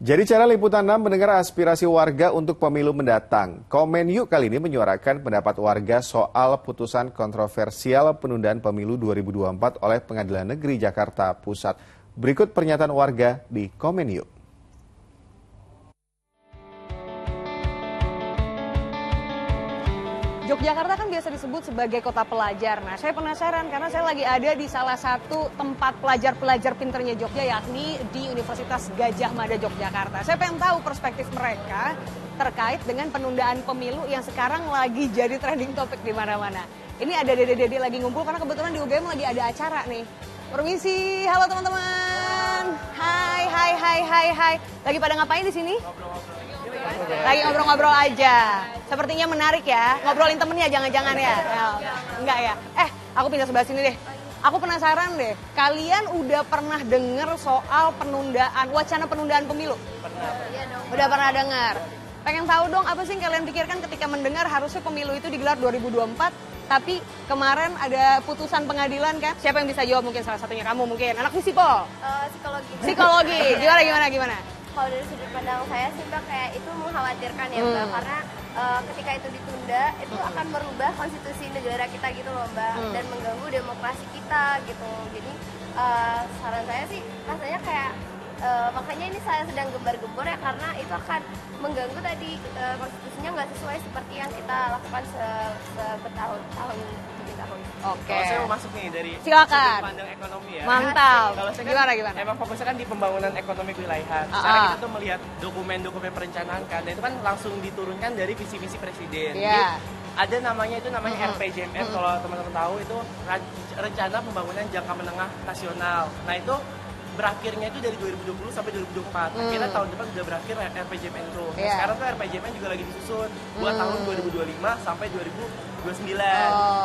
Jadi cara Liputan 6 mendengar aspirasi warga untuk pemilu mendatang. Komen Yuk kali ini menyuarakan pendapat warga soal putusan kontroversial penundaan pemilu 2024 oleh Pengadilan Negeri Jakarta Pusat. Berikut pernyataan warga di Komen Yuk. Yogyakarta kan biasa disebut sebagai kota pelajar. Nah, saya penasaran karena saya lagi ada di salah satu tempat pelajar-pelajar pinternya Jogja, yakni di Universitas Gadjah Mada Yogyakarta. Saya pengen tahu perspektif mereka terkait dengan penundaan pemilu yang sekarang lagi jadi trending topik di mana-mana. Ini ada dede-dede lagi ngumpul karena kebetulan di UGM lagi ada acara nih. Permisi, halo teman-teman. Hai. Lagi pada ngapain di sini? Lagi ngobrol-ngobrol aja. Sepertinya menarik ya. Ngobrolin temennya jangan-jangan ya. Enggak ya. Aku pindah sebelah sini deh. Aku penasaran deh. Kalian udah pernah denger soal wacana penundaan pemilu? Pernah. Udah pernah dengar. Pengen tahu dong apa sih yang kalian pikirkan ketika mendengar harusnya pemilu itu digelar 2024, tapi kemarin ada putusan pengadilan kan? Siapa yang bisa jawab? Mungkin salah satunya kamu mungkin. Anak fisipol. Psikologi. Gimana? Kalau dari sudut pandang saya sih Mbak, kayak itu mengkhawatirkan ya Mbak, karena ketika itu ditunda itu akan merubah konstitusi negara kita gitu loh Mbak, dan mengganggu demokrasi kita gitu. Jadi saran saya sih rasanya kayak makanya ini saya sedang gembar-gembor ya, karena itu akan mengganggu tadi konstitusinya nggak sesuai seperti yang kita lakukan bertahun-tahun. Oke. Kalau saya mau masuk nih dari silakan. sudut pandang ekonomi ya. Mantap. Kalau saya kan Gimana? emang fokusnya kan di pembangunan ekonomi kewilayahan. Sekarang kita tuh melihat dokumen-dokumen perencanaan kan, dan itu kan langsung diturunkan dari visi misi presiden. Iya. Jadi, ada namanya RPJMN, kalau teman-teman tahu itu rencana pembangunan jangka menengah nasional. Nah itu berakhirnya itu dari 2020 sampai 2024. Akhirnya tahun depan sudah berakhir RPJMN itu. Nah, sekarang tuh RPJMN juga lagi disusun buat tahun 2025 sampai 2029.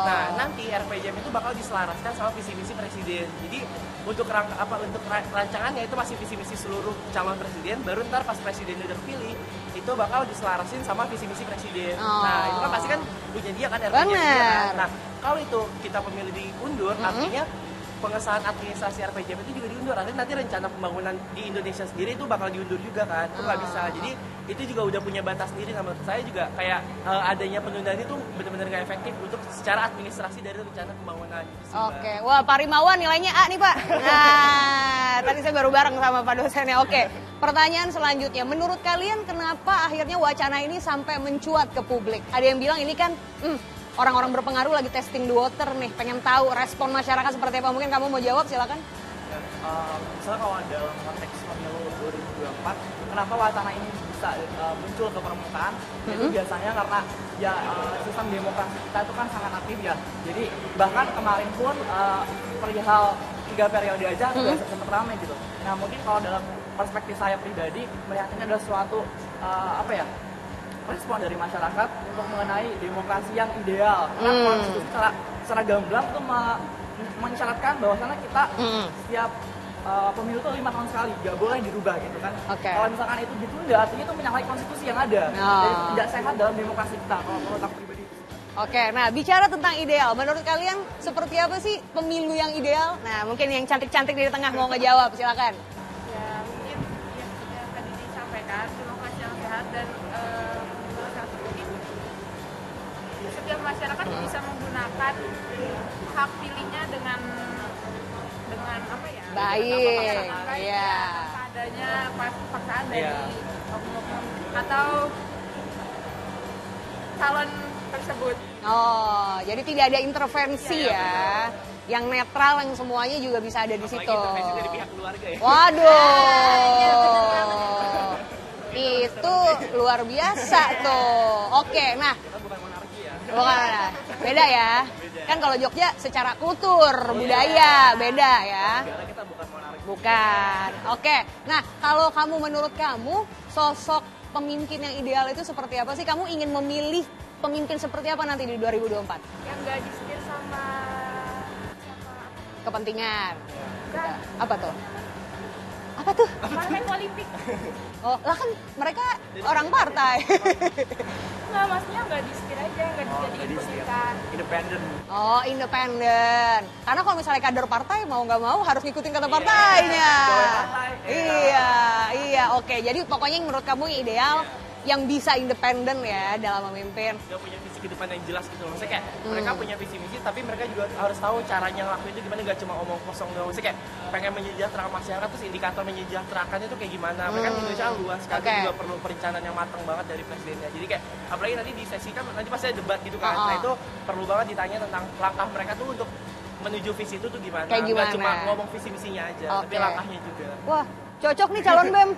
Nah, nanti RPJMN itu bakal diselaraskan sama visi misi presiden. Jadi untuk rancangannya itu masih visi misi seluruh calon presiden, baru ntar pas presiden udah terpilih itu bakal diselarasin sama visi misi presiden. Nah, itu kan pasti kan punya dia kan RPJMN dia. Nah, kalau itu kita pemilih diundur, artinya pengesahan administrasi RPJMN itu juga diundur. Artinya nanti rencana pembangunan di Indonesia sendiri itu bakal diundur juga kan. Itu nggak bisa. Jadi itu juga udah punya batas sendiri. Nah, menurut saya juga kayak adanya penundaan itu benar-benar nggak efektif untuk secara administrasi dari rencana pembangunan. Oke. Wah, Pak Rimawan nilainya A nih Pak. Nah, tadi saya baru bareng sama Pak dosennya. Oke. Pertanyaan selanjutnya, menurut kalian kenapa akhirnya wacana ini sampai mencuat ke publik? Ada yang bilang ini kan orang-orang berpengaruh lagi testing the water nih, pengen tahu respon masyarakat seperti apa. Mungkin kamu mau jawab, silakan. Misalnya kalau dalam konteks pemilu 2024, kenapa wacana ini bisa muncul ke permukaan? Itu biasanya karena sistem demokrasi kita itu kan sangat aktif ya. Jadi bahkan kemarin pun perihal 3 periode aja sudah sempat ramai gitu. Nah mungkin kalau dalam perspektif saya pribadi melihatnya adalah suatu respon dari masyarakat untuk mengenai demokrasi yang ideal. Karena konstitusi secara gamblang itu mensyaratkan bahwasannya kita setiap pemilu itu 5 tahun sekali, nggak boleh dirubah gitu kan. Kalau misalkan itu ditunda, artinya itu menyalahi konstitusi yang ada. Jadi itu tidak sehat dalam demokrasi kita, kalau menurut aku pribadi. Oke, nah bicara tentang ideal, menurut kalian seperti apa sih pemilu yang ideal? Nah mungkin yang cantik-cantik di tengah mau ngejawab, silakan. Ya mungkin yang tadi disampaikan, demokrasi yang sehat dan setiap masyarakat bisa menggunakan hak pilihnya dengan apa ya? Baik, iya. Adanya paksaan dari oknum atau calon tersebut. Oh, jadi tidak ada intervensi ya. Yang netral, yang semuanya juga bisa ada di situ. Intervensi dari pihak keluarga ya. Waduh. Itu luar biasa tuh. Oke, nah. Bukan, beda ya. Kan kalau Jogja secara kultur, budaya beda ya. Kita bukan monarki. Bukan. Oke. Nah, kalau menurut kamu sosok pemimpin yang ideal itu seperti apa sih? Kamu ingin memilih pemimpin seperti apa nanti di 2024? Yang nggak disetir sama kepentingan. Enggak. Apa tuh? Apa Apa tuh? Partai politik. Oh, lah kan mereka orang partai. Nggak, maksudnya nggak di-setir aja, nggak diikutkan. Independen. Oh, independen. Karena kalau misalnya kader partai mau nggak mau harus ngikutin kata partainya. Iya, oke. Jadi pokoknya yang menurut kamu yang ideal yang bisa independen ya dalam memimpin. Dia punya visi ke depan yang jelas gitu loh. Maksudnya kayak mereka punya visi misi, tapi mereka juga harus tahu caranya ngelakuin itu gimana, gak cuma omong kosong doang. Maksudnya kayak pengen menyejahterakan masyarakat, terus indikator menyejahterakan itu kayak gimana. Mereka di Indonesia kan luas, kan juga perlu perencanaan yang matang banget dari presidennya. Jadi kayak apalagi nanti di sesi kan nanti pasti ada debat gitu kan. Nah itu perlu banget ditanya tentang langkah mereka tuh untuk menuju visi itu tuh gimana. Kayak gimana? Gak cuma ngomong visi misinya aja, tapi langkahnya juga. Wah, cocok nih calon BEM.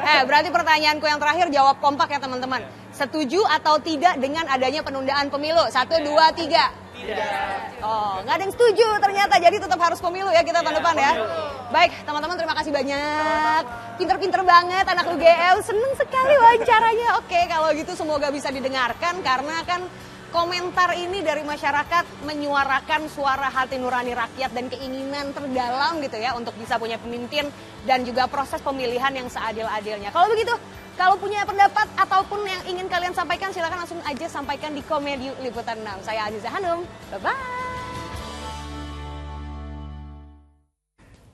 Berarti pertanyaanku yang terakhir jawab kompak ya teman-teman. Setuju atau tidak dengan adanya penundaan pemilu? 1, 2, 3. Tidak. Oh, nggak ada yang setuju ternyata. Jadi tetap harus pemilu ya kita tahun depan ya. Baik, teman-teman terima kasih banyak. Pinter-pinter banget anak UGM. Seneng sekali wawancaranya. Oke, kalau gitu semoga bisa didengarkan karena kan komentar ini dari masyarakat menyuarakan suara hati nurani rakyat dan keinginan terdalam gitu ya untuk bisa punya pemimpin dan juga proses pemilihan yang seadil-adilnya. Kalau begitu, kalau punya pendapat ataupun yang ingin kalian sampaikan silakan langsung aja sampaikan di komen Yuk Liputan 6. Saya Aziza Hanum, bye-bye.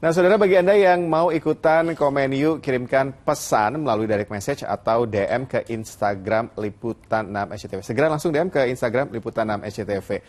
Nah, saudara, bagi Anda yang mau ikutan Komen Yuk, kirimkan pesan melalui direct message atau DM ke Instagram Liputan 6 SCTV. Segera langsung DM ke Instagram Liputan 6 SCTV.